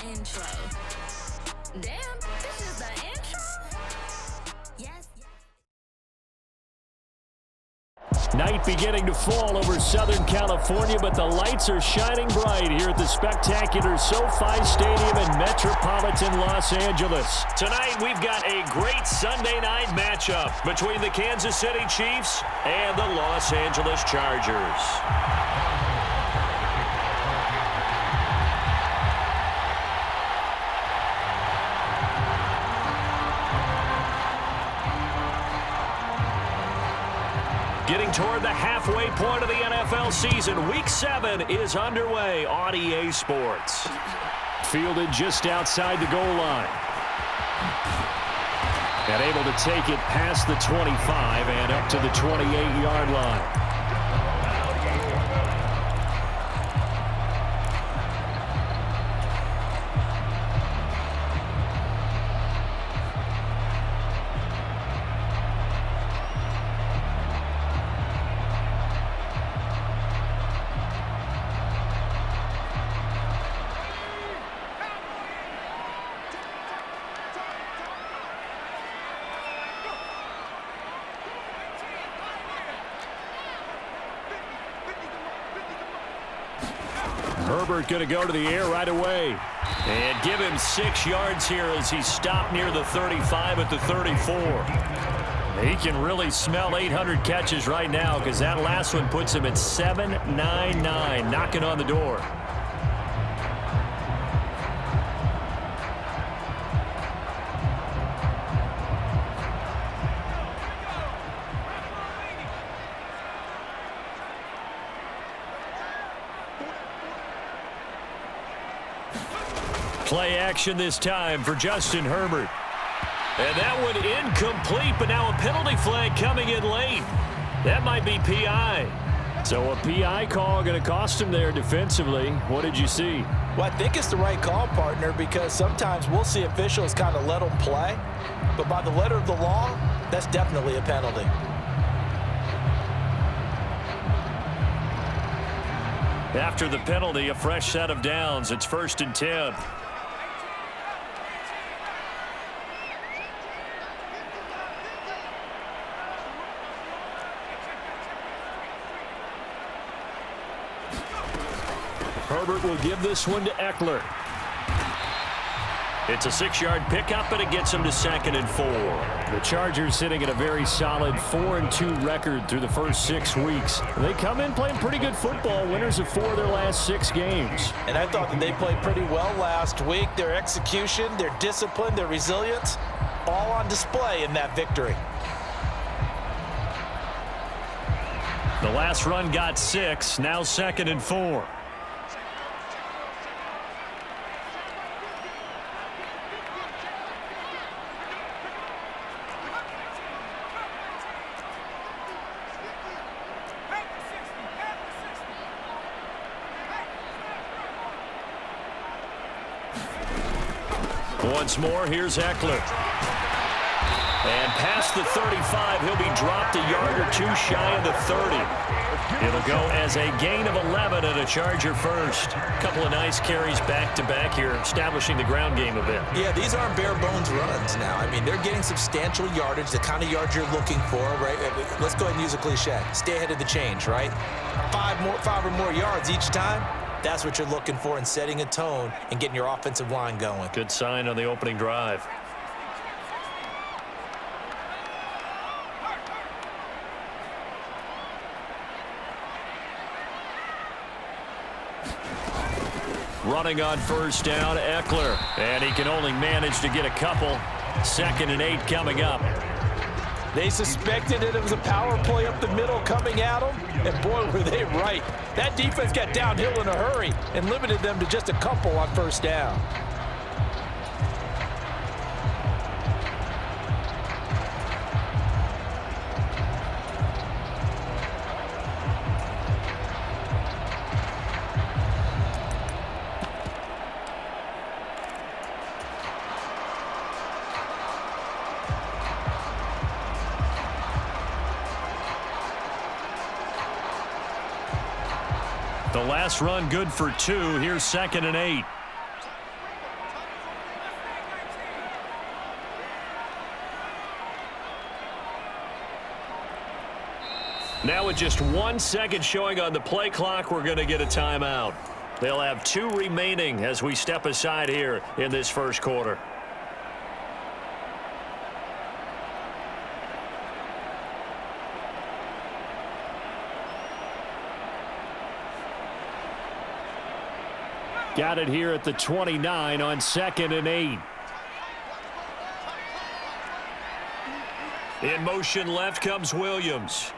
intro. Damn, this is the intro? Yes. Night beginning to fall over Southern California, but the lights are shining bright here at the spectacular SoFi Stadium in metropolitan Los Angeles. Tonight, we've got a great Sunday night matchup between the Kansas City Chiefs and the Los Angeles Chargers. Getting toward the halfway point of the NFL season, Week 7 is underway on EA Sports. Fielded just outside the goal line. And able to take it past the 25 and up to the 28-yard line. Herbert going to go to the air right away. And give him 6 yards here as he stopped near the 35 at the 34. He can really smell 800 catches right now because that last one puts him at 799, knocking on the door. Play action this time for Justin Herbert. And that one incomplete, but now a penalty flag coming in late. That might be PI. So a PI call going to cost him there defensively. What did you see? Well, I think it's the right call, partner, because sometimes we'll see officials kind of let them play. But by the letter of the law, that's definitely a penalty. After the penalty, a fresh set of downs. It's 1st and 10. Herbert will give this one to Eckler. It's a 6-yard pickup, and it gets him to 2nd and 4. The Chargers sitting at a very solid 4-2 record through the first 6 weeks. They come in playing pretty good football, winners of 4 of their last 6 games. And I thought that they played pretty well last week. Their execution, their discipline, their resilience, all on display in that victory. The last run got 6, now 2nd and 4. Once more, here's Eckler. And past the 35, he'll be dropped a yard or 2 shy of the 30. It'll go as a gain of 11 and a Charger first. A couple of nice carries back-to-back here, establishing the ground game a bit. Yeah, these aren't bare-bones runs now. I mean, they're getting substantial yardage, the kind of yards you're looking for, right? Let's go ahead and use a cliche. Stay ahead of the change, right? 5 or more yards each time. That's what you're looking for in setting a tone and getting your offensive line going. Good sign on the opening drive. Running on 1st down, Eckler. And he can only manage to get a couple. 2nd and 8 coming up. They suspected it was a power play up the middle coming at them, and boy, were they right. That defense got downhill in a hurry and limited them to just a couple on 1st down. The last run good for 2. Here's 2nd and 8. Now with just 1 second showing on the play clock, we're going to get a timeout. They'll have 2 remaining as we step aside here in this first quarter. Got it here at the 29 on 2nd and 8. In motion left comes Williams.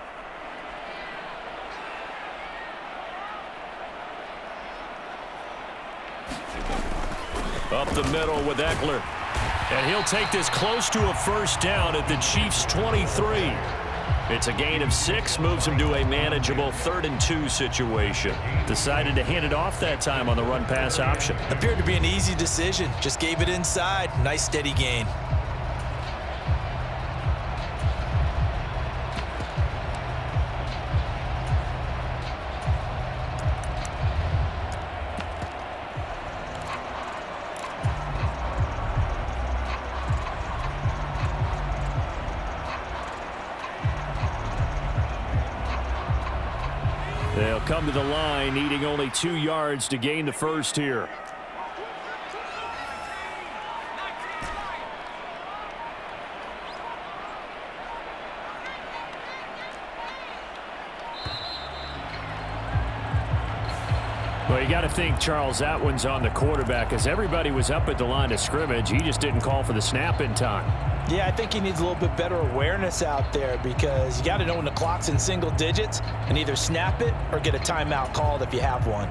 Up the middle with Eckler. And he'll take this close to a first down at the Chiefs' 23. It's a gain of 6, moves him to a manageable 3rd and 2 situation. Decided to hand it off that time on the run-pass option. Appeared to be an easy decision. Just gave it inside. Nice steady gain. They'll come to the line, needing only 2 yards to gain the first here. Well, you got to think, Charles, that one's on the quarterback, as everybody was up at the line of scrimmage. He just didn't call for the snap in time. Yeah, I think he needs a little bit better awareness out there, because you got to know when the clock's in single digits and either snap it or get a timeout called if you have one.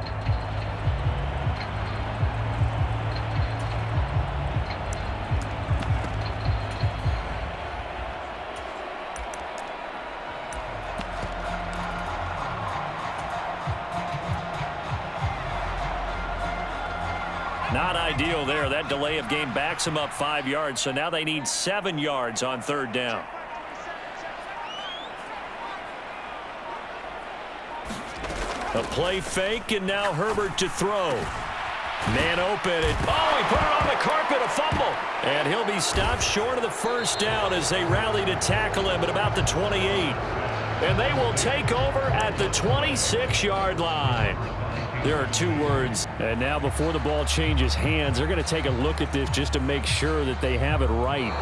Not ideal there. That delay of game backs them up 5 yards, so now they need 7 yards on 3rd down. A play fake, and now Herbert to throw. Man open, and he put it on the carpet, a fumble. And he'll be stopped short of the first down as they rally to tackle him at about the 28. And they will take over at the 26-yard line. There are 2 words, and now before the ball changes hands, they're going to take a look at this just to make sure that they have it right.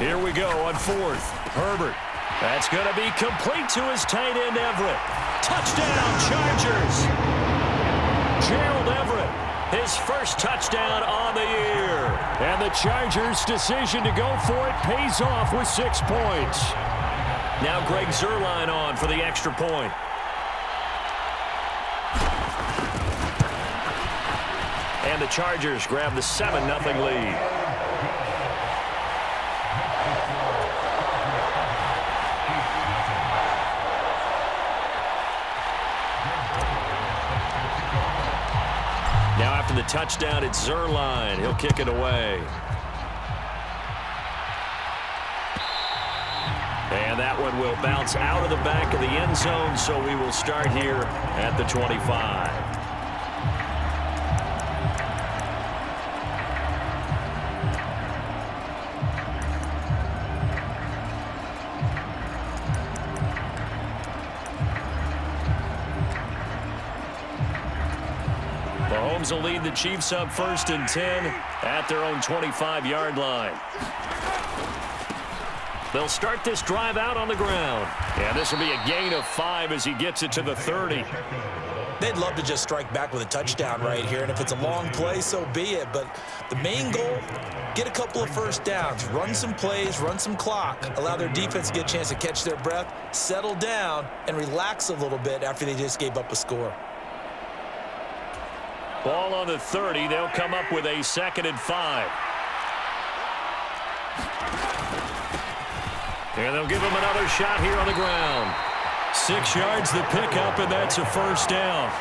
Here we go on 4th. Herbert. That's going to be complete to his tight end, Everett. Touchdown, Chargers. Gerald Everett, his first touchdown on the year. And the Chargers' decision to go for it pays off with 6 points. Now Greg Zuerlein on for the extra point. And the Chargers grab the 7-0 lead. Now after the touchdown, it's Zuerlein. He'll kick it away. And that one will bounce out of the back of the end zone, so we will start here at the 25. Mahomes will lead the Chiefs up 1st and 10 at their own 25-yard line. They'll start this drive out on the ground. And this will be a gain of 5 as he gets it to the 30. They'd love to just strike back with a touchdown right here, and if it's a long play, so be it. But the main goal, get a couple of first downs, run some plays, run some clock, allow their defense to get a chance to catch their breath, settle down, and relax a little bit after they just gave up a score. Ball on the 30. They'll come up with a 2nd and 5. And they'll give him another shot here on the ground. 6 yards the pickup, and that's a first down.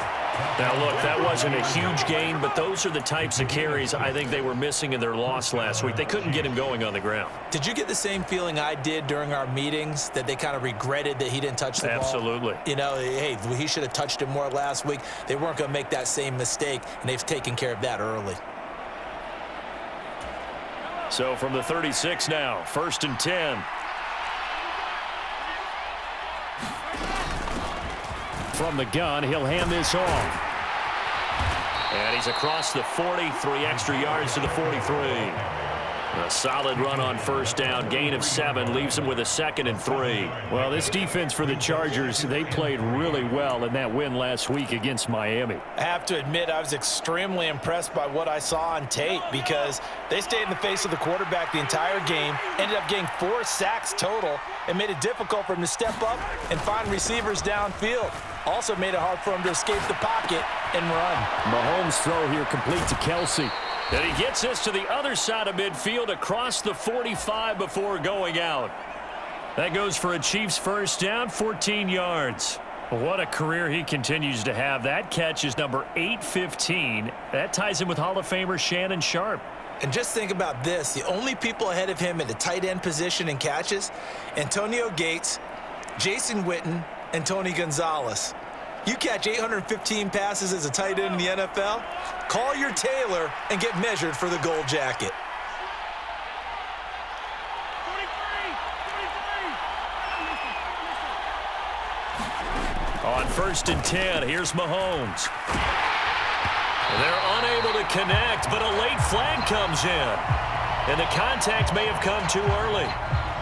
Now, look, that wasn't a huge gain, but those are the types of carries I think they were missing in their loss last week. They couldn't get him going on the ground. Did you get the same feeling I did during our meetings, that they kind of regretted that he didn't touch the ball? Absolutely. You know, hey, he should have touched it more last week. They weren't going to make that same mistake, and they've taken care of that early. So from the 36 now, 1st and 10. From the gun, he'll hand this off. And he's across the 40, 3 extra yards to the 43. A solid run on first down, gain of 7, leaves him with a 2nd and 3. Well, this defense for the Chargers, they played really well in that win last week against Miami. I have to admit, I was extremely impressed by what I saw on tape, because they stayed in the face of the quarterback the entire game, ended up getting 4 sacks total, and made it difficult for him to step up and find receivers downfield. Also made it hard for him to escape the pocket and run. Mahomes' throw here complete to Kelsey. And he gets this to the other side of midfield across the 45 before going out. That goes for a Chiefs first down, 14 yards. What a career he continues to have. That catch is number 815. That ties him with Hall of Famer Shannon Sharpe. And just think about this. The only people ahead of him in the tight end position in catches, Antonio Gates, Jason Witten, and Tony Gonzalez. You catch 815 passes as a tight end in the NFL, call your tailor and get measured for the gold jacket. On 1st and 10, here's Mahomes. They're unable to connect, but a late flag comes in. And the contact may have come too early.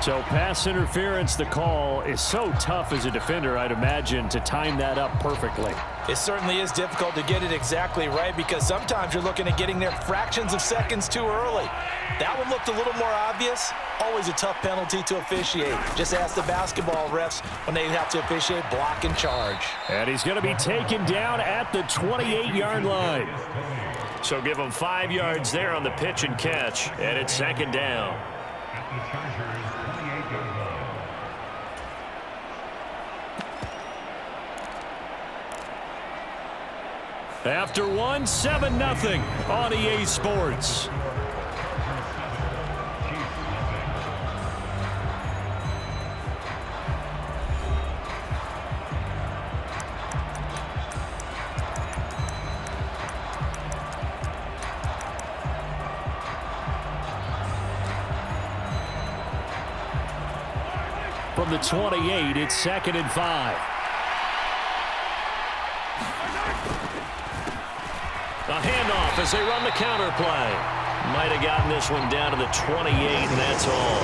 So pass interference, the call is so tough as a defender, I'd imagine, to time that up perfectly. It certainly is difficult to get it exactly right, because sometimes you're looking at getting there fractions of seconds too early. That one looked a little more obvious. Always a tough penalty to officiate. Just ask the basketball refs when they have to officiate block and charge. And he's going to be taken down at the 28-yard line. So give him 5 yards there on the pitch and catch, and it's 2nd down. After 1, 7-0 on EA Sports. From the 28, it's 2nd and 5. A handoff as they run the counter play. Might have gotten this one down to the 28, and that's all.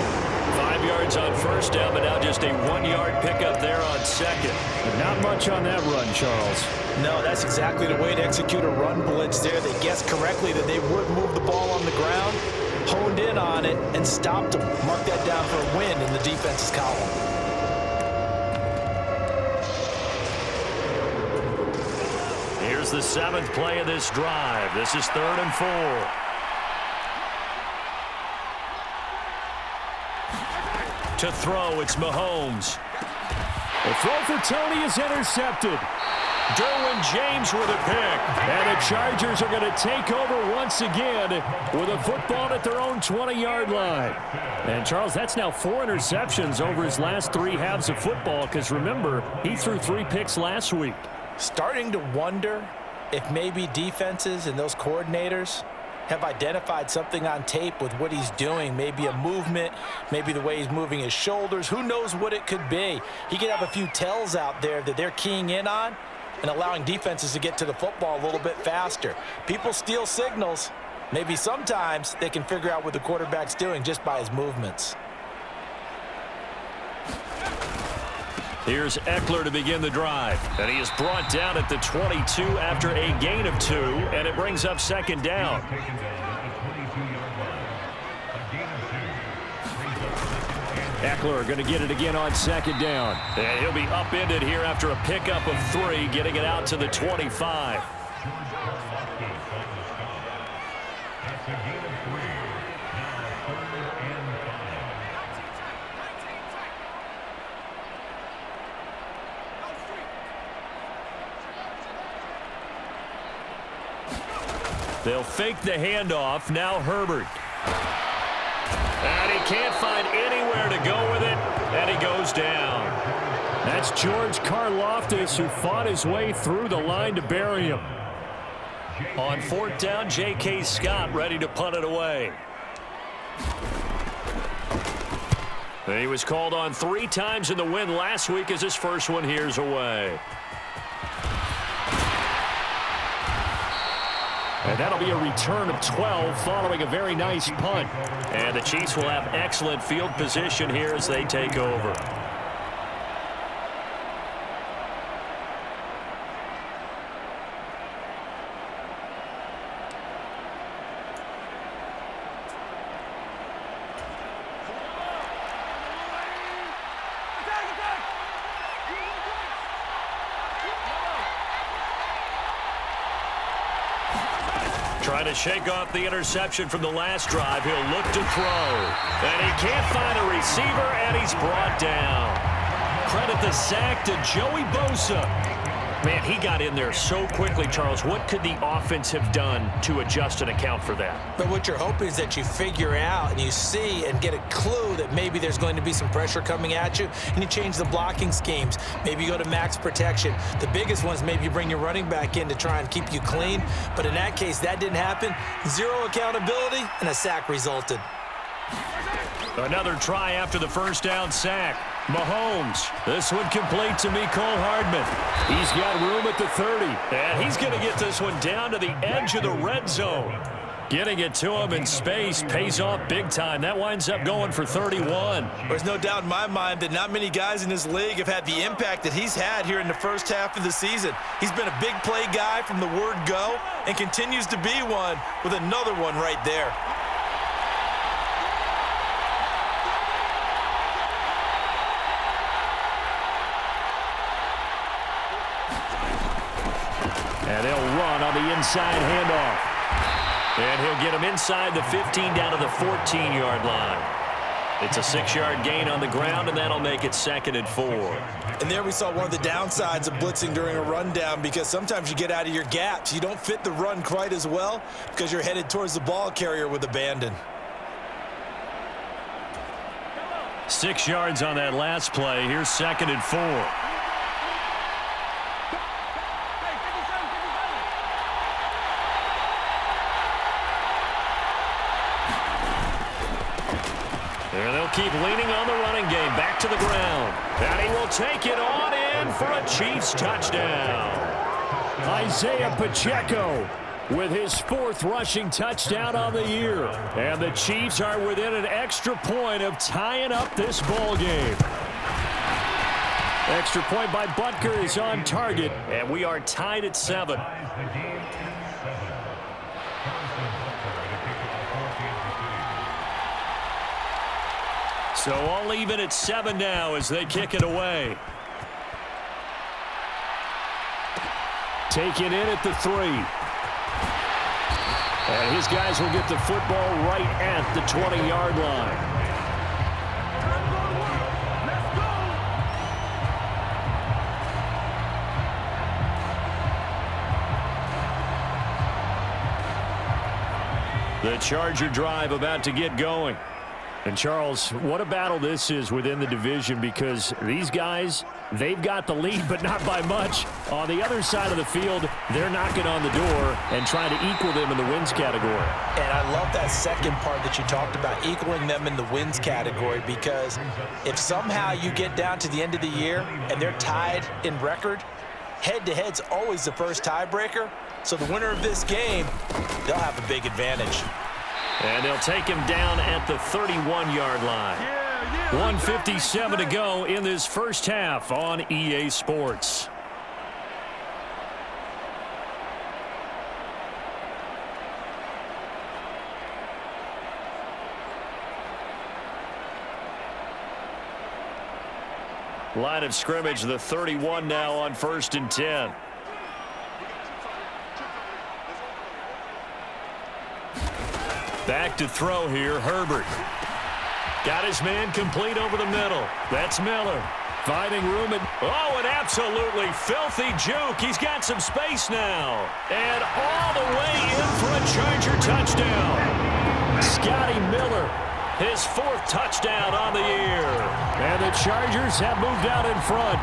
5 yards on first down, but now just a 1-yard pickup there on 2nd. Not much on that run, Charles. No, that's exactly the way to execute a run blitz there. They guessed correctly that they would move the ball on the ground, honed in on it, and stopped them. Mark that down for a win in the defense's column. Here's the 7th play of this drive. This is 3rd and 4. To throw, it's Mahomes. The throw for Tony is intercepted. Derwin James with a pick. And the Chargers are going to take over once again with a football at their own 20-yard line. And, Charles, that's now 4 interceptions over his last 3 halves of football, because, remember, he threw 3 picks last week. Starting to wonder if maybe defenses and those coordinators have identified something on tape with what he's doing. Maybe a movement, maybe the way he's moving his shoulders. Who knows what it could be? He could have a few tells out there that they're keying in on and allowing defenses to get to the football a little bit faster. People steal signals. Maybe sometimes they can figure out what the quarterback's doing just by his movements. Here's Eckler to begin the drive. And he is brought down at the 22 after a gain of 2, and it brings up 2nd down. Eckler going to get it again on 2nd down. And he'll be upended here after a pickup of 3, getting it out to the 25. They'll fake the handoff. Now Herbert. And he can't find anywhere to go with it, and he goes down. That's George Karlaftis, who fought his way through the line to bury him. On fourth down, J.K. Scott ready to punt it away. And he was called on 3 times in the win last week as his first one here's away. And that'll be a return of 12 following a very nice punt. And the Chiefs will have excellent field position here as they take over. Trying to shake off the interception from the last drive. He'll look to throw. And he can't find a receiver, and he's brought down. Credit the sack to Joey Bosa. Man, he got in there so quickly, Charles. What could the offense have done to adjust and account for that? But what you're hoping is that you figure out and you see and get a clue that maybe there's going to be some pressure coming at you, and you change the blocking schemes. Maybe you go to max protection. The biggest one is maybe you bring your running back in to try and keep you clean. But in that case, that didn't happen. 0 accountability, and a sack resulted. Another try after the first down sack. Mahomes. This one complete to Mecole Hardman. He's got room at the 30. And he's going to get this one down to the edge of the red zone. Getting it to him in space pays off big time. That winds up going for 31. There's no doubt in my mind that not many guys in this league have had the impact that he's had here in the first half of the season. He's been a big play guy from the word go and continues to be one with another one right there. And they'll run on the inside handoff. And he'll get him inside the 15 down to the 14-yard line. It's a 6-yard gain on the ground, and that'll make it 2nd and 4. And there we saw one of the downsides of blitzing during a rundown, because sometimes you get out of your gaps. You don't fit the run quite as well because you're headed towards the ball carrier with abandon. 6 yards on that last play. Here's 2nd and 4. And they'll keep leaning on the running game. Back to the ground. And he will take it on in for a Chiefs touchdown. Isaiah Pacheco with his 4th rushing touchdown on the year. And the Chiefs are within an extra point of tying up this ball game. Extra point by Butker is on target. And we are tied at 7. So all even at 7 now as they kick it away. Taken in at the 3. And his guys will get the football right at the 20-yard line. The Charger drive about to get going. And, Charles, what a battle this is within the division, because these guys, they've got the lead, but not by much. On the other side of the field, they're knocking on the door and trying to equal them in the wins category. And I love that second part that you talked about, equaling them in the wins category, because if somehow you get down to the end of the year and they're tied in record, head-to-head's always the first tiebreaker. So the winner of this game, they'll have a big advantage. And they'll take him down at the 31-yard line. 1:57 to go in this first half on EA Sports. Line of scrimmage, the 31 now on 1st and 10. Back to throw here, Herbert. Got his man complete over the middle. That's Miller. Finding room at... Oh, an absolutely filthy juke. He's got some space now. And all the way in for a Charger touchdown. Scotty Miller, his 4th touchdown on the year. And the Chargers have moved out in front.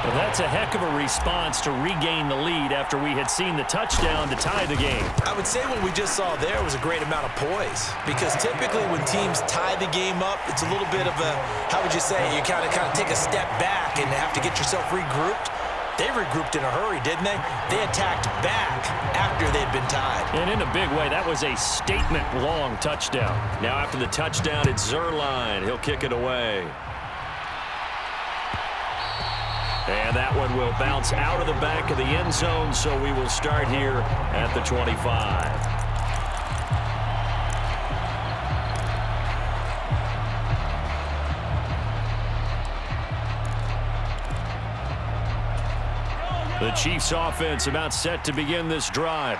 Well, that's a heck of a response to regain the lead after we had seen the touchdown to tie the game. I would say what we just saw there was a great amount of poise, because typically when teams tie the game up, it's a little bit of a, how would you say, you kind of take a step back and have to get yourself regrouped. They regrouped in a hurry, didn't they? They attacked back after they'd been tied. And in a big way, that was a statement-long touchdown. Now after the touchdown, it's Zerline. He'll kick it away. And that one will bounce out of the back of the end zone, so we will start here at the 25. The Chiefs offense about set to begin this drive.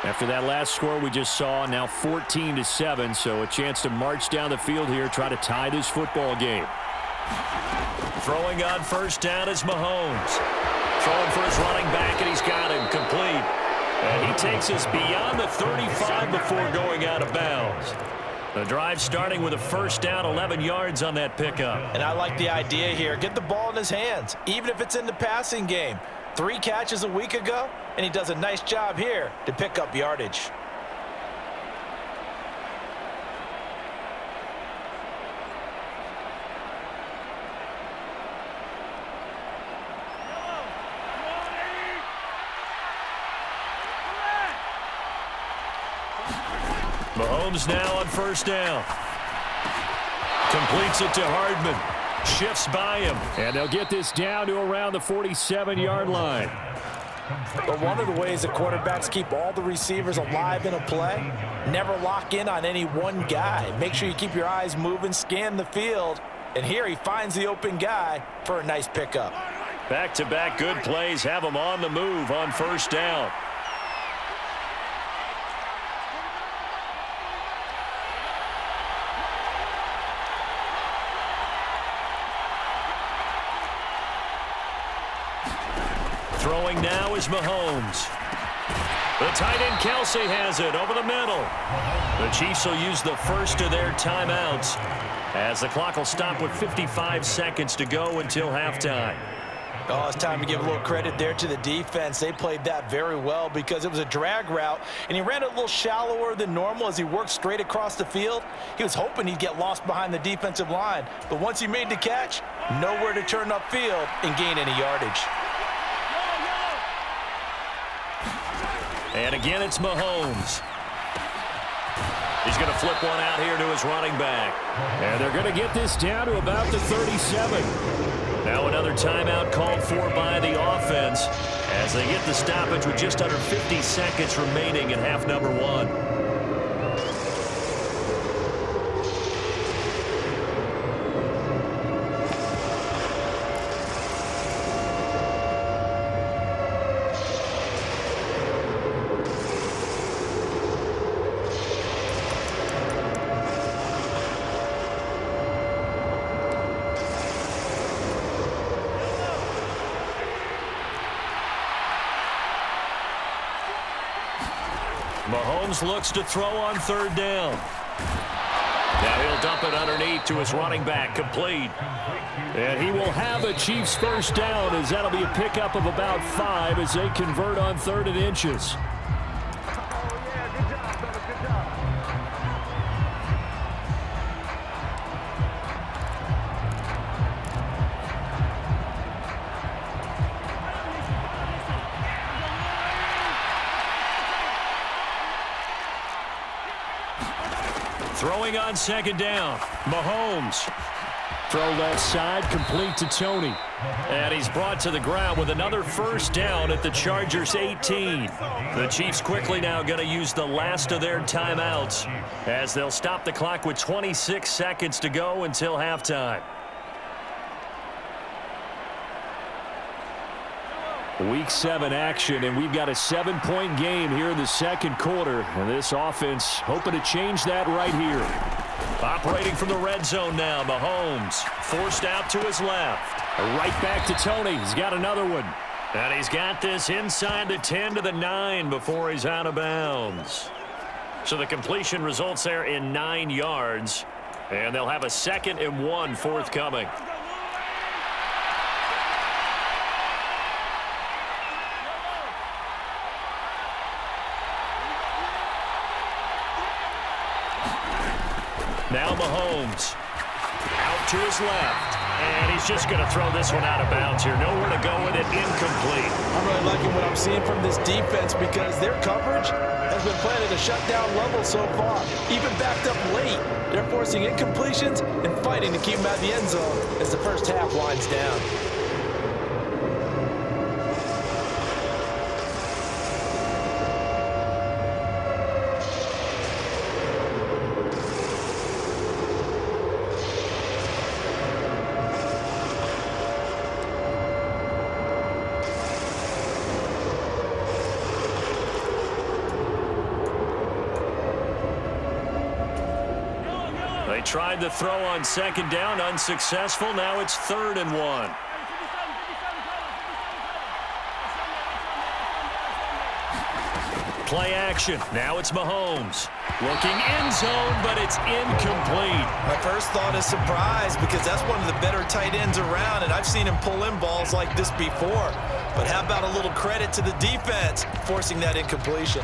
After that last score we just saw, now 14-7, so a chance to march down the field here, try to tie this football game. Throwing on first down is Mahomes. Throwing for his running back, and he's got him complete. And he takes us beyond the 35 before going out of bounds. The drive starting with a first down, 11 yards on that pickup. And I like the idea here. Get the ball in his hands, even if it's in the passing game. 3 catches a week ago, and he does a nice job here to pick up yardage. Mahomes now on first down. Completes it to Hardman. Shifts by him. And they'll get this down to around the 47-yard line. But one of the ways that quarterbacks keep all the receivers alive in a play, never lock in on any one guy. Make sure you keep your eyes moving, scan the field. And here he finds the open guy for a nice pickup. Back-to-back good plays have him on the move on first down. Throwing now is Mahomes. The tight end Kelsey has it over the middle. The Chiefs will use the first of their timeouts as the clock will stop with 55 seconds to go until halftime. Oh, it's time to give a little credit there to the defense. They played that very well because it was a drag route, and he ran it a little shallower than normal as he worked straight across the field. He was hoping he'd get lost behind the defensive line, but once he made the catch, nowhere to turn upfield and gain any yardage. And again, it's Mahomes. He's going to flip one out here to his running back. And they're going to get this down to about the 37. Now another timeout called for by the offense as they get the stoppage with just under 50 seconds remaining in half number 1. Mahomes looks to throw on third down. Now he'll dump it underneath to his running back, complete. And he will have a Chiefs first down as that'll be a pickup of about 5 as they convert on 3rd and inches. Throwing on second down, Mahomes. Throw left side, complete to Tony. And he's brought to the ground with another first down at the Chargers' 18. The Chiefs quickly now going to use the last of their timeouts as they'll stop the clock with 26 seconds to go until halftime. Week 7 action, and we've got a 7-point game here in the second quarter. And this offense hoping to change that right here. Operating from the red zone now, Mahomes forced out to his left. Right back to Tony. He's got another one. And he's got this inside the 10 to the 9 before he's out of bounds. So the completion results there in 9 yards. And they'll have a 2nd and 1 forthcoming. Now Mahomes out to his left. And he's just going to throw this one out of bounds here. Nowhere to go with it. Incomplete. I'm really liking what I'm seeing from this defense because their coverage has been playing at a shutdown level so far. Even backed up late. They're forcing incompletions and fighting to keep them out of the end zone as the first half winds down. Tried to throw on 2nd down, unsuccessful. Now it's 3rd and 1. Play action. Now it's Mahomes. Looking end zone, but it's incomplete. My first thought is surprise because that's one of the better tight ends around, and I've seen him pull in balls like this before. But how about a little credit to the defense forcing that incompletion?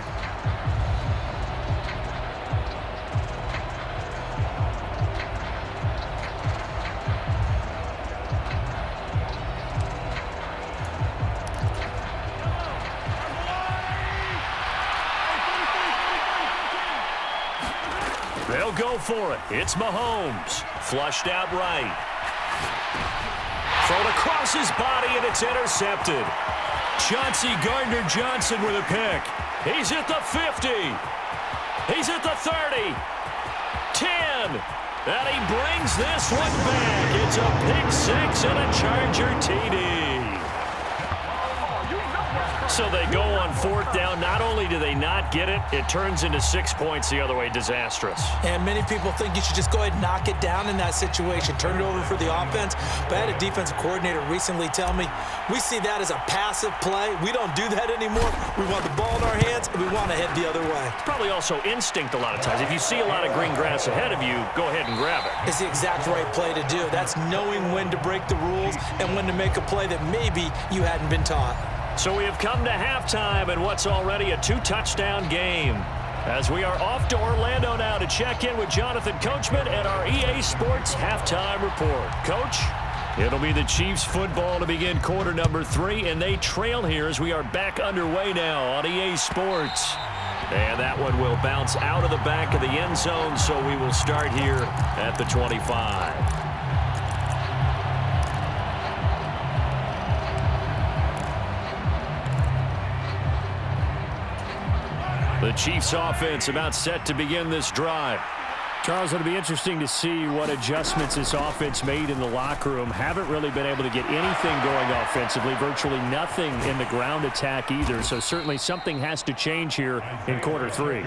They'll go for it. It's Mahomes. Flushed out right. Thrown across his body, and it's intercepted. Chauncey Gardner-Johnson with a pick. He's at the 50. He's at the 30. 10. And he brings this one back. It's a pick 6 and a Charger TD. So they go on 4th down. Not only do they not get it, it turns into 6 points the other way. Disastrous. And many people think you should just go ahead and knock it down in that situation, turn it over for the offense. But I had a defensive coordinator recently tell me, we see that as a passive play. We don't do that anymore. We want the ball in our hands, and we want to head the other way. It's probably also instinct a lot of times. If you see a lot of green grass ahead of you, go ahead and grab it. It's the exact right play to do. That's knowing when to break the rules and when to make a play that maybe you hadn't been taught. So we have come to halftime in what's already a 2-touchdown game. As we are off to Orlando now to check in with Jonathan Coachman and our EA Sports Halftime Report. Coach, it'll be the Chiefs football to begin quarter number 3, and they trail here as we are back underway now on EA Sports. And that one will bounce out of the back of the end zone, so we will start here at the 25. The Chiefs offense about set to begin this drive. Charles, it'll be interesting to see what adjustments this offense made in the locker room. Haven't really been able to get anything going offensively, virtually nothing in the ground attack either. So certainly something has to change here in quarter 3.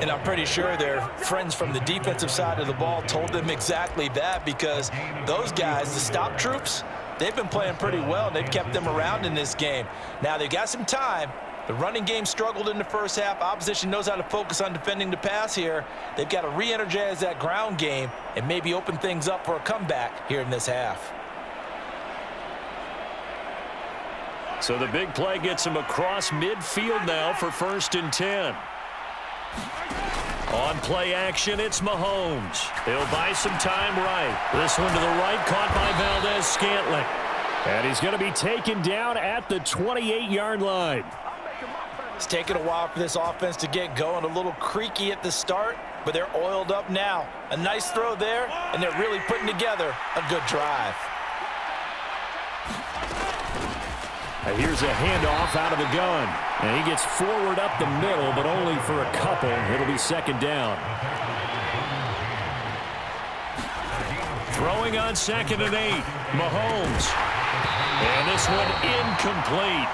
And I'm pretty sure their friends from the defensive side of the ball told them exactly that, because those guys, the stop troops, they've been playing pretty well, and they've kept them around in this game. Now they've got some time. The running game struggled in the first half. Opposition knows how to focus on defending the pass here. They've got to re-energize that ground game and maybe open things up for a comeback here in this half. So the big play gets him across midfield now for 1st and 10. On play action, it's Mahomes. He'll buy some time right. This one to the right, caught by Valdez-Scantling. And he's going to be taken down at the 28-yard line. It's taken a while for this offense to get going. A little creaky at the start, but they're oiled up now. A nice throw there, and they're really putting together a good drive. Here's a handoff out of the gun. And he gets forward up the middle, but only for a couple. It'll be 2nd down. Throwing on 2nd and 8. Mahomes. And this one incomplete.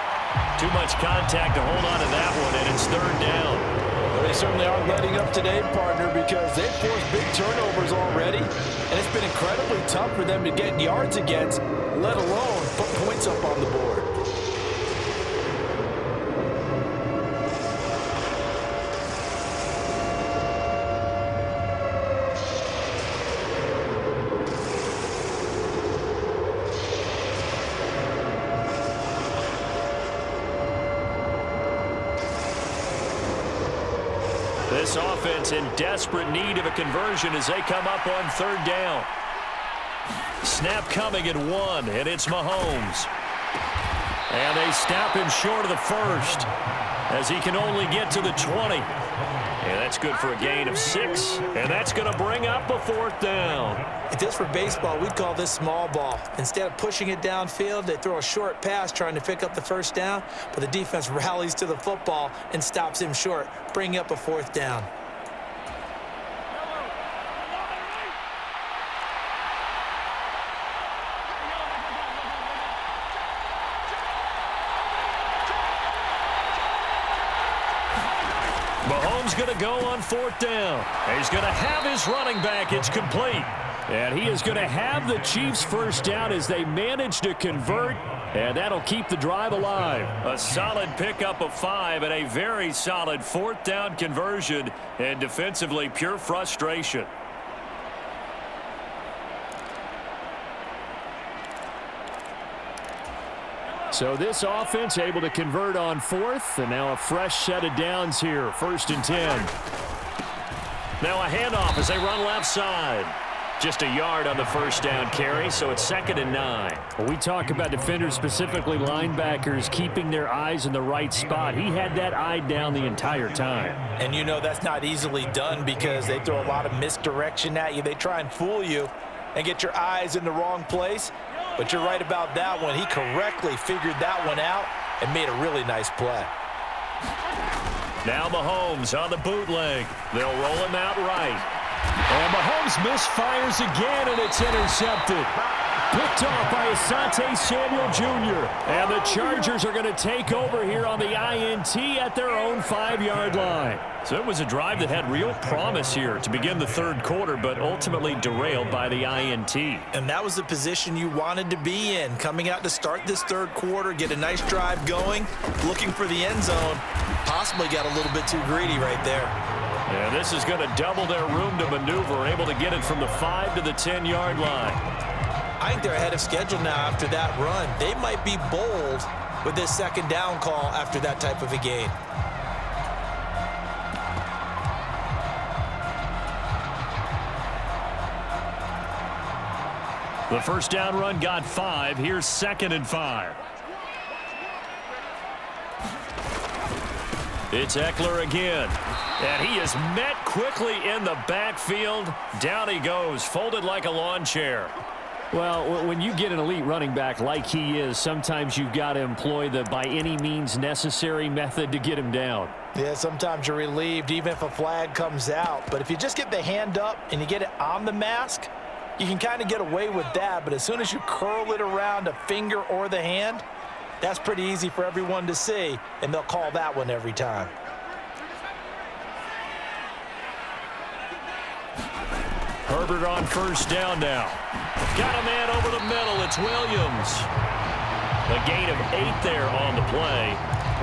Too much contact to hold on to that one, and it's 3rd down. Well, they certainly aren't letting up today, partner, because they've forced big turnovers already, and it's been incredibly tough for them to get yards against, let alone put points up on the board. This offense in desperate need of a conversion as they come up on third down. Snap coming at 1, and it's Mahomes. And they stop him short of the first as he can only get to the 20. And that's good for a gain of 6, and that's going to bring up a 4th down. If this were baseball, we'd call this small ball. Instead of pushing it downfield, they throw a short pass trying to pick up the first down, but the defense rallies to the football and stops him short, bringing up a 4th down. Mahomes going to go on 4th down. He's going to have his running back. It's complete. And he is going to have the Chiefs' first down as they manage to convert, and that'll keep the drive alive. A solid pickup of 5 and a very solid 4th down conversion, and defensively pure frustration. So this offense able to convert on 4th, and now a fresh set of downs here, 1st and 10. Now a handoff as they run left side. Just a yard on the first down carry, so it's 2nd and 9. Well, we talk about defenders, specifically linebackers, keeping their eyes in the right spot. He had that eye down the entire time. And you know that's not easily done because they throw a lot of misdirection at you. They try and fool you and get your eyes in the wrong place. But you're right about that one. He correctly figured that one out and made a really nice play. Now Mahomes on the bootleg. They'll roll him out right. And Mahomes misfires again, and it's intercepted. Picked off by Asante Samuel Jr. And the Chargers are going to take over here on the INT at their own 5-yard line. So it was a drive that had real promise here to begin the 3rd quarter, but ultimately derailed by the INT. And that was the position you wanted to be in, coming out to start this 3rd quarter, get a nice drive going, looking for the end zone. Possibly got a little bit too greedy right there. And this is going to double their room to maneuver, able to get it from the 5 to the 10-yard line. I think they're ahead of schedule now after that run. They might be bold with this 2nd down call after that type of a gain. The first down run got 5. Here's 2nd and 5. It's Eckler again. And he is met quickly in the backfield. Down he goes, folded like a lawn chair. Well, when you get an elite running back like he is, sometimes you've got to employ the by any means necessary method to get him down. Yeah, sometimes you're relieved even if a flag comes out. But if you just get the hand up and you get it on the mask, you can kind of get away with that. But as soon as you curl it around a finger or the hand, that's pretty easy for everyone to see, and they'll call that one every time. Herbert on first down now. Got a man over the middle. It's Williams. A gain of 8 there on the play.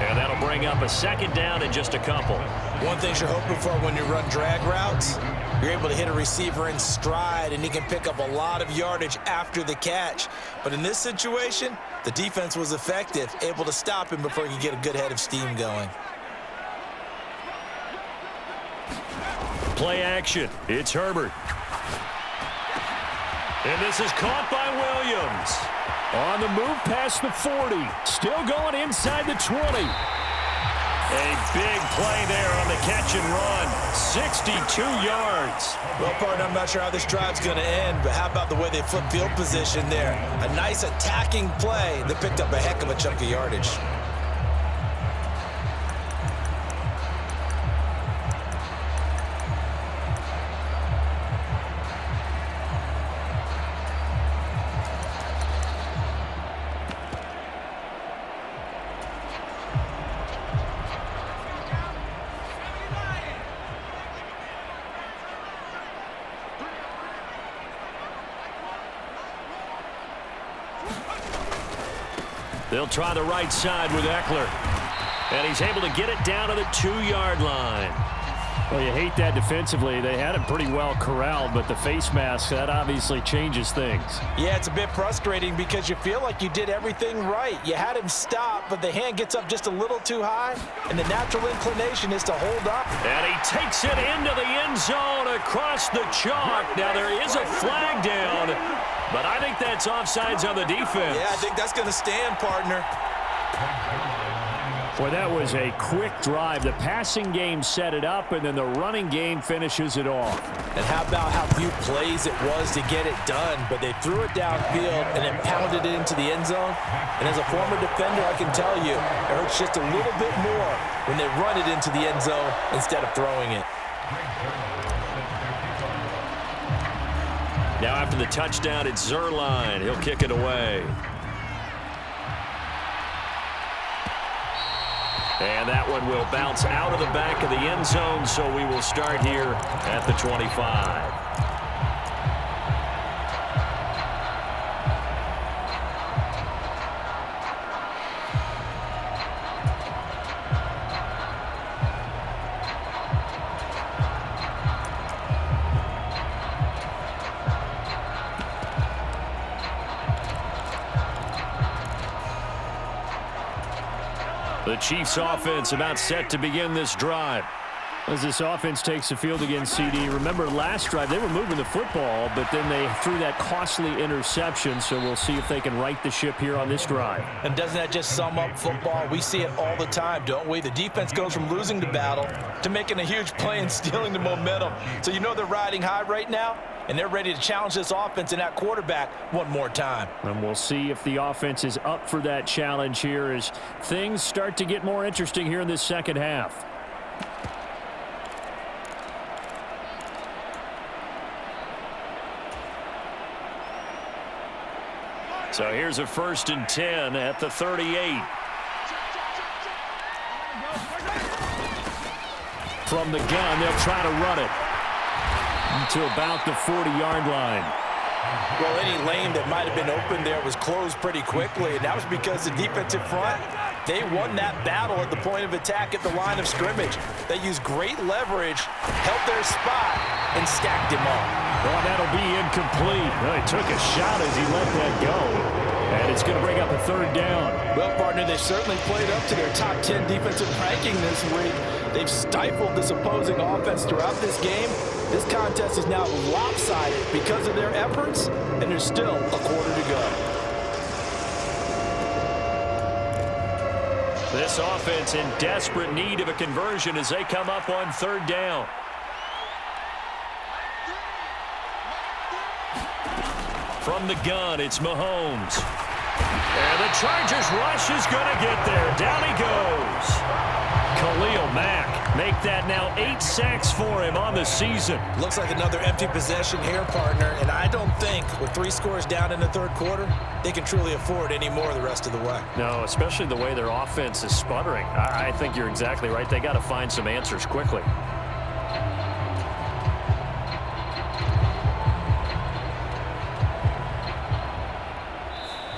And that'll bring up a 2nd down and just a couple. One thing you're hoping for when you run drag routes, you're able to hit a receiver in stride, and he can pick up a lot of yardage after the catch. But in this situation, the defense was effective, able to stop him before he could get a good head of steam going. Play action. It's Herbert. And this is caught by Williams. On the move past the 40. Still going inside the 20. A big play there on the catch and run. 62 yards. Well, partner, I'm not sure how this drive's going to end, but how about the way they flip field position there? A nice attacking play that picked up a heck of a chunk of yardage. They'll try the right side with Eckler. And he's able to get it down to the 2-yard line. Well, you hate that defensively. They had him pretty well corralled, but the face mask, that obviously changes things. Yeah, it's a bit frustrating because you feel like you did everything right. You had him stop, but the hand gets up just a little too high, and the natural inclination is to hold up. And he takes it into the end zone across the chalk. Now, there is a flag down, but I think that's offsides on the defense. Yeah, I think that's going to stand, partner. Boy, that was a quick drive. The passing game set it up, and then the running game finishes it off. And how about how few plays it was to get it done, but they threw it downfield and then pounded it into the end zone. And as a former defender, I can tell you, it hurts just a little bit more when they run it into the end zone instead of throwing it. Now after the touchdown, it's Zerline. He'll kick it away. And that one will bounce out of the back of the end zone, so we will start here at the 25. The Chiefs offense about set to begin this drive. As this offense takes the field against CD, remember last drive they were moving the football, but then they threw that costly interception, so we'll see if they can right the ship here on this drive. And doesn't that just sum up football? We see it all the time, don't we? The defense goes from losing the battle to making a huge play and stealing the momentum. So you know they're riding high right now, and they're ready to challenge this offense and that quarterback one more time. And we'll see if the offense is up for that challenge here as things start to get more interesting here in this second half. So here's a 1st and 10 at the 38. From the gun, they'll try to run it to about the 40-yard line. Well, any lane that might have been open there was closed pretty quickly, and that was because the defensive front, they won that battle at the point of attack at the line of scrimmage. They used great leverage, held their spot, and stacked him up. Well, that'll be incomplete. Well, he took a shot as he let that go, and it's going to bring up a 3rd down. Well, partner, they certainly played up to their top 10 defensive ranking this week. They've stifled this opposing offense throughout this game. This contest is now lopsided because of their efforts, and there's still a quarter to go. This offense in desperate need of a conversion as they come up on 3rd down. From the gun, it's Mahomes. And the Chargers rush is going to get there. Down he goes. Khalil Mack make that now 8 sacks for him on the season. Looks like another empty possession here, partner, and I don't think with 3 scores down in the 3rd quarter, they can truly afford any more the rest of the way. No, especially the way their offense is sputtering. I think you're exactly right. They got to find some answers quickly.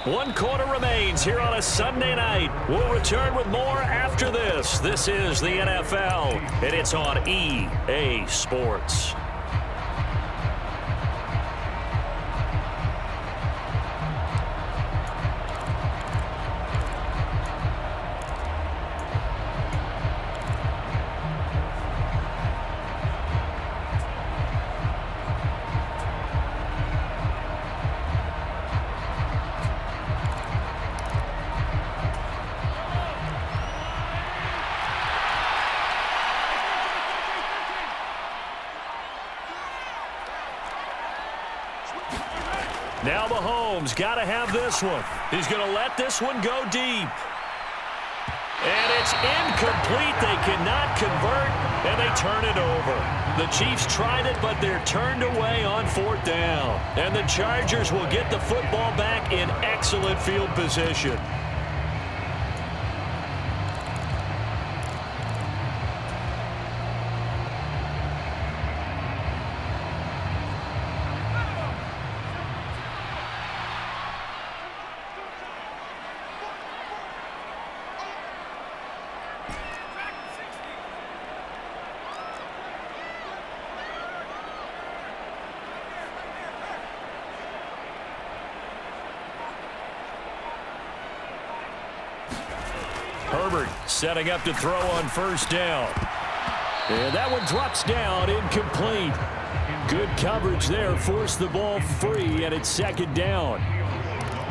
One quarter remains here on a Sunday night. We'll return with more after this. This is the NFL, and it's on EA Sports. Now Mahomes got to have this one. He's going to let this one go deep. And it's incomplete. They cannot convert, and they turn it over. The Chiefs tried it, but they're turned away on 4th down. And the Chargers will get the football back in excellent field position. setting up to throw on first down. And that one drops down, incomplete. Good coverage there, forced the ball free, and it's second down.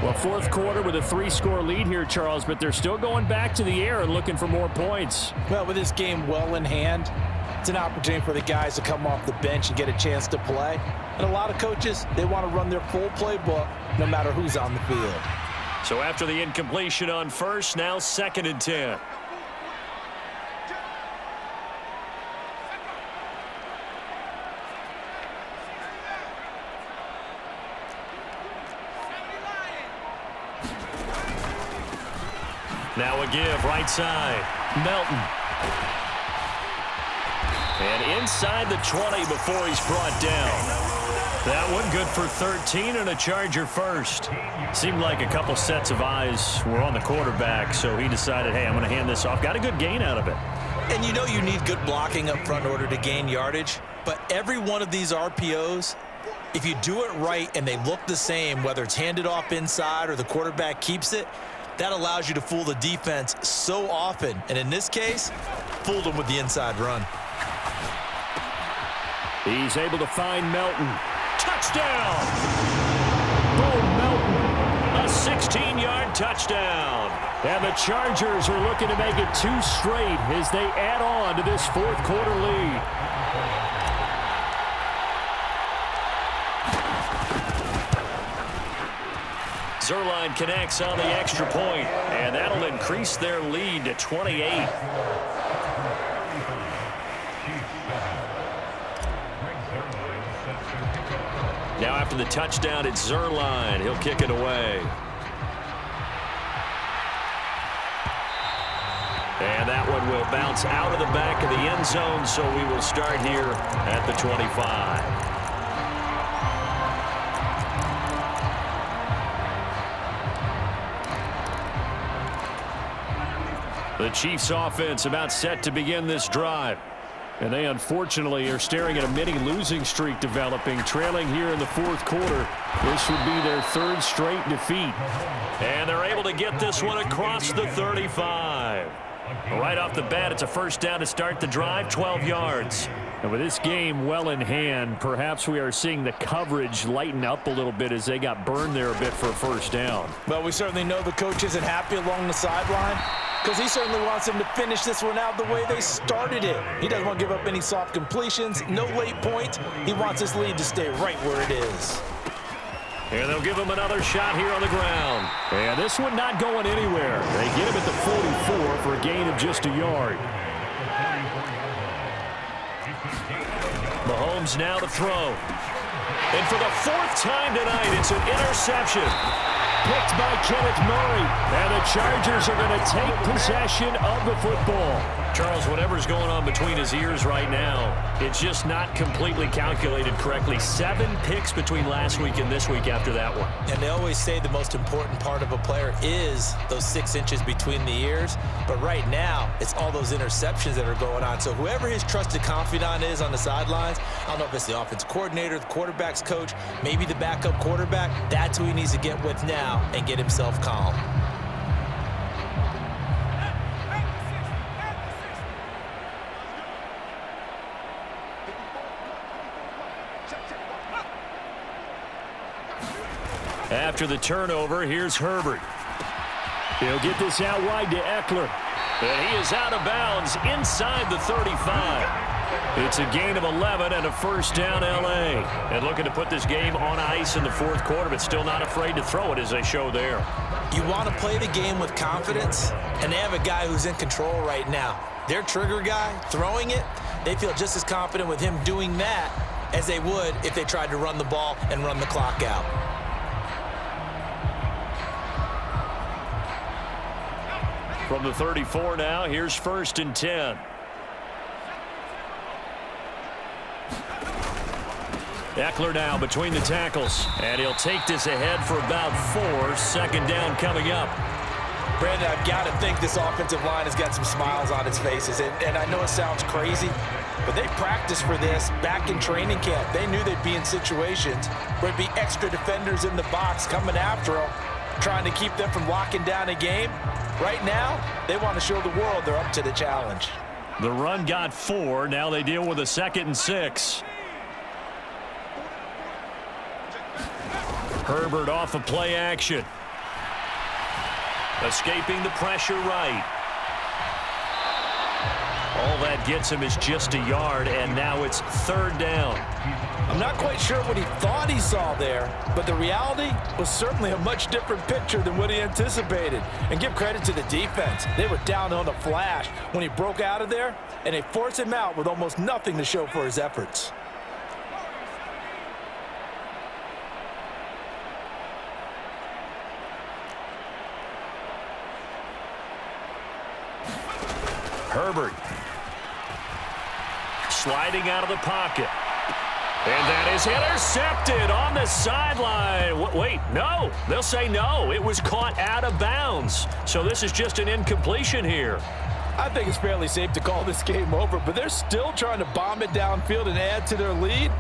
Well, fourth quarter with a 3-score lead here, Charles, but they're still going back to the air and looking for more points. Well, with this game well in hand, it's an opportunity for the guys to come off the bench and get a chance to play. And a lot of coaches, they want to run their full playbook no matter who's on the field. So after the incompletion on first, now 2nd and 10. Now a give, right side. Melton. And inside the 20 before he's brought down. That one good for 13 and a Charger first. Seemed like a couple sets of eyes were on the quarterback, so he decided, hey, I'm going to hand this off. Got a good gain out of it. And you know you need good blocking up front in order to gain yardage, but every one of these RPOs, if you do it right and they look the same, whether it's handed off inside or the quarterback keeps it, that allows you to fool the defense so often. And in this case, fooled them with the inside run. He's able to find Melton. Touchdown! Boom, Melton. A 16-yard touchdown. And the Chargers are looking to make it 2 straight as they add on to this fourth quarter lead. Zuerlein connects on the extra point, and that'll increase their lead to 28. Now after the touchdown, it's Zuerlein. He'll kick it away. And that one will bounce out of the back of the end zone, so we will start here at the 25. The Chiefs offense about set to begin this drive. And they unfortunately are staring at a mini losing streak developing, trailing here in the fourth quarter. This would be their 3rd straight defeat. And they're able to get this one across the 35. Right off the bat, it's a first down to start the drive, 12 yards. And with this game well in hand, perhaps we are seeing the coverage lighten up a little bit as they got burned there a bit for a first down. Well, we certainly know the coach isn't happy along the sideline because he certainly wants them to finish this one out the way they started it. He doesn't want to give up any soft completions, no late points. He wants his lead to stay right where it is. And they'll give him another shot here on the ground. And this one not going anywhere. They get him at the 44 for a gain of just a yard. Mahomes now to throw. And for the 4th time tonight, it's an interception. Picked by Kenneth Murray. And the Chargers are going to take possession of the football. Charles, whatever's going on between his ears right now, it's just not completely calculated correctly. 7 picks between last week and this week after that one. And they always say the most important part of a player is those 6 inches between the ears. But right now, it's all those interceptions that are going on. So whoever his trusted confidant is on the sidelines, I don't know if it's the offensive coordinator, the quarterback's coach, maybe the backup quarterback, that's who he needs to get with now and get himself calm. After the turnover, here's Herbert. He'll get this out wide to Eckler. And he is out of bounds inside the 35. It's a gain of 11 and a first down, L.A. And looking to put this game on ice in the fourth quarter, but still not afraid to throw it as they show there. You want to play the game with confidence, and they have a guy who's in control right now. Their trigger guy, throwing it, they feel just as confident with him doing that as they would if they tried to run the ball and run the clock out. From the 34 now, here's 1st and 10. Eckler now between the tackles, and he'll take this ahead for about 4. Second down coming up. Brandon, I've got to think this offensive line has got some smiles on its faces, and I know it sounds crazy, but they practiced for this back in training camp. They knew they'd be in situations where it'd be extra defenders in the box coming after them, trying to keep them from locking down a game. Right now, they want to show the world they're up to the challenge. The run got 4. Now they deal with a 2nd and 6. Herbert off of play action. Escaping the pressure right. All that gets him is just a yard, and now it's 3rd down. I'm not quite sure what he thought he saw there, but the reality was certainly a much different picture than what he anticipated. And give credit to the defense. They were down on a flash when he broke out of there, and they forced him out with almost nothing to show for his efforts. Herbert sliding out of the pocket. And that is intercepted on the sideline. Wait, no. They'll say no. It was caught out of bounds. So this is just an incompletion here. I think it's fairly safe to call this game over, but they're still trying to bomb it downfield and add to their lead.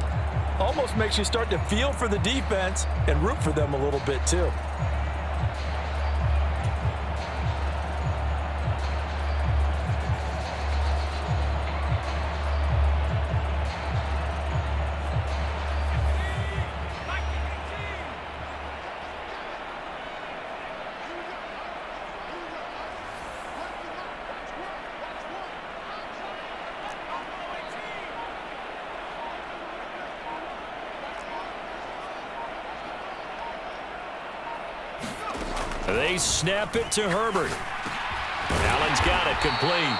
Almost makes you start to feel for the defense and root for them a little bit too. They snap it to Herbert. Allen's got it complete.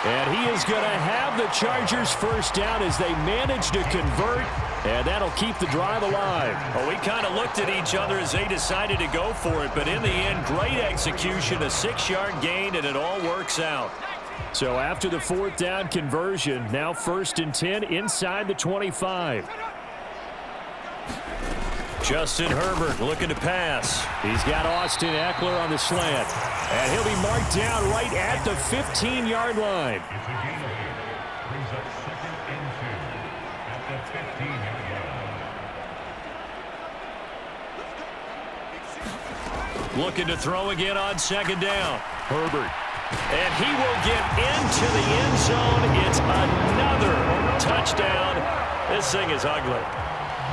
And he is going to have the Chargers first down as they manage to convert, and that'll keep the drive alive. Well, we kind of looked at each other as they decided to go for it, but in the end, great execution, a 6-yard gain, and it all works out. So after the 4th down conversion, now 1st and 10 inside the 25. Justin Herbert looking to pass. He's got Austin Eckler on the slant. And he'll be marked down right at the 15-yard line. Looking to throw again on 2nd down. Herbert. And he will get into the end zone. It's another touchdown. This thing is ugly.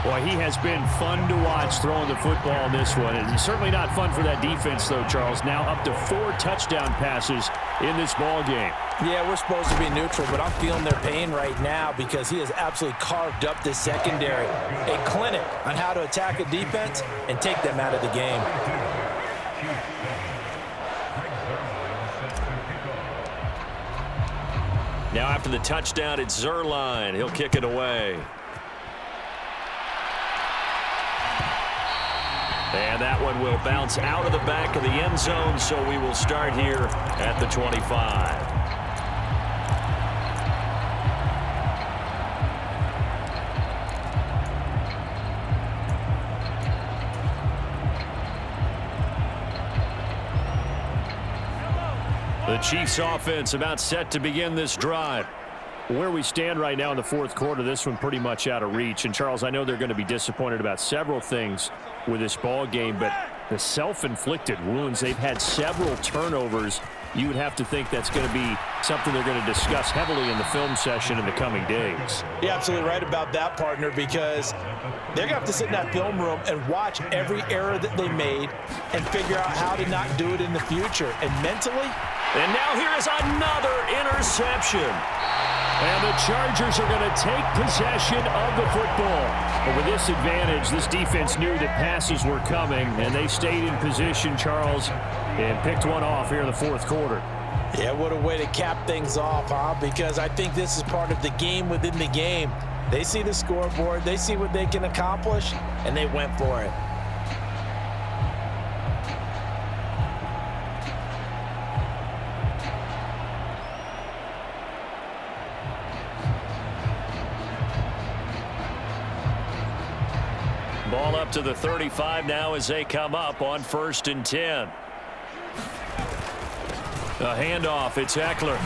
Boy, he has been fun to watch throwing the football in this one. It's certainly not fun for that defense, though, Charles. Now up to 4 touchdown passes in this ball game. Yeah, we're supposed to be neutral, but I'm feeling their pain right now because he has absolutely carved up this secondary. A clinic on how to attack a defense and take them out of the game. Now after the touchdown, it's Zerline. He'll kick it away. And that one will bounce out of the back of the end zone, so we will start here at the 25. The Chiefs offense about set to begin this drive. Where we stand right now in the 4th quarter, this one pretty much out of reach. And, Charles, I know they're going to be disappointed about several things with this ball game, but the self-inflicted wounds, they've had several turnovers. You would have to think that's going to be something they're going to discuss heavily in the film session in the coming days. You're absolutely right about that, partner, because they're going to have to sit in that film room and watch every error that they made and figure out how to not do it in the future. And mentally... And now here is another interception. And the Chargers are going to take possession of the football. But with this advantage, this defense knew that passes were coming, and they stayed in position, Charles, and picked one off here in the 4th quarter. Yeah, what a way to cap things off, huh? Because I think this is part of the game within the game. They see the scoreboard, they see what they can accomplish, and they went for it. Ball up to the 35 now as they come up on 1st and 10. A handoff, it's Eckler.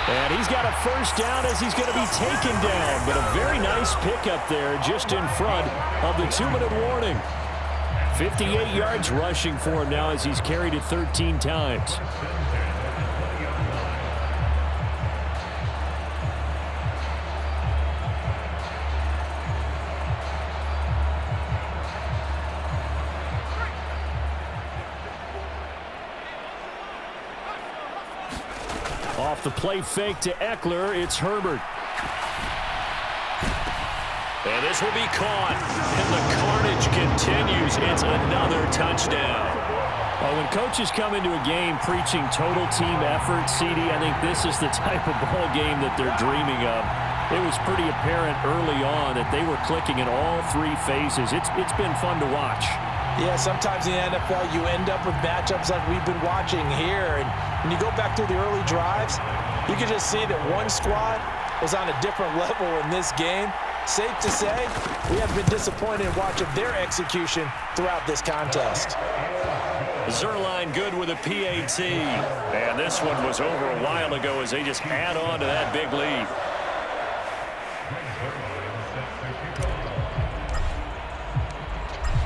And he's got a first down as he's going to be taken down. But a very nice pickup there just in front of the 2-minute warning. 58 yards rushing for him now as he's carried it 13 times. Off the play fake to Eckler, it's Herbert. And this will be caught. And the carnage continues. It's another touchdown. Well, when coaches come into a game preaching total team effort, CD, I think this is the type of ball game that they're dreaming of. It was pretty apparent early on that they were clicking in all three phases. It's been fun to watch. Yeah, sometimes in the NFL you end up with matchups like we've been watching here. And when you go back through the early drives, you can just see that one squad was on a different level in this game. Safe to say, we have been disappointed in watching their execution throughout this contest. Zerline good with a PAT. And this one was over a while ago as they just add on to that big lead.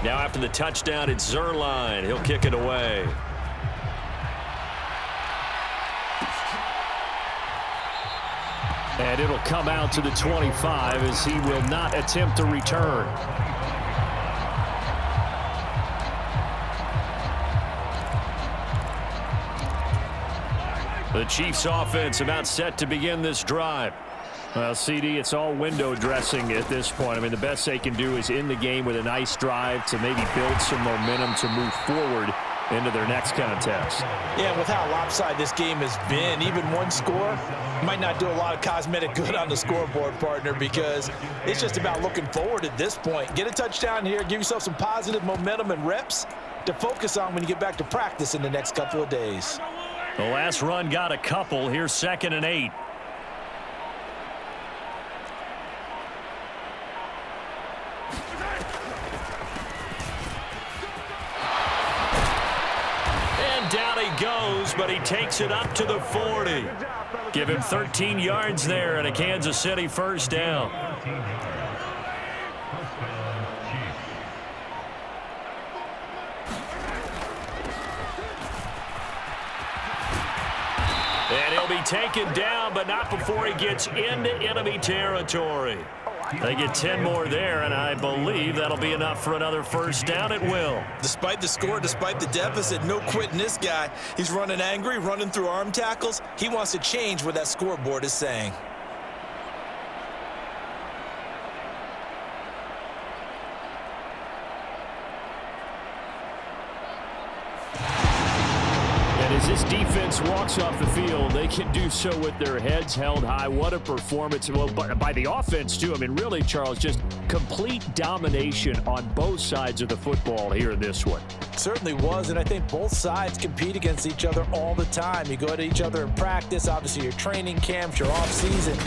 Now after the touchdown, it's Zerline. He'll kick it away. And it'll come out to the 25 as he will not attempt to return. The Chiefs offense about set to begin this drive. Well, CD, it's all window dressing at this point. I mean, the best they can do is in the game with a nice drive to maybe build some momentum to move forward into their next contest. Yeah, with how lopsided this game has been, even one score might not do a lot of cosmetic good on the scoreboard, partner, because it's just about looking forward at this point. Get a touchdown here, give yourself some positive momentum and reps to focus on when you get back to practice in the next couple of days. The last run got a couple. Here's 2nd and 8. Down he goes, but he takes it up to the 40. Give him 13 yards there and a Kansas City first down. And he'll be taken down, but not before he gets into enemy territory. They get 10 more there, and I believe that'll be enough for another first down. It will. Despite the score, despite the deficit, no quitting this guy. He's running angry, running through arm tackles. He wants to change what that scoreboard is saying. As this defense walks off the field, they can do so with their heads held high. What a performance. Well, by the offense, too. I mean, really, Charles, just complete domination on both sides of the football here in this one. Certainly was, and I think both sides compete against each other all the time. You go at each other in practice, obviously your training camps, your off-season.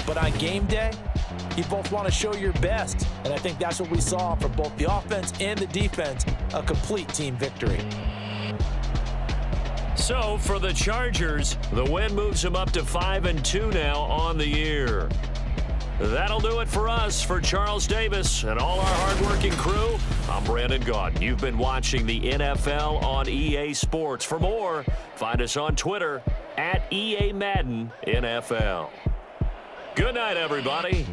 But on game day, you both want to show your best. And I think that's what we saw from both the offense and the defense, a complete team victory. So for the Chargers, the win moves them up to 5-2 now on the year. That'll do it for us. For Charles Davis and all our hardworking crew, I'm Brandon Gaudin. You've been watching the NFL on EA Sports. For more, find us on Twitter @EA Madden NFL. Good night, everybody.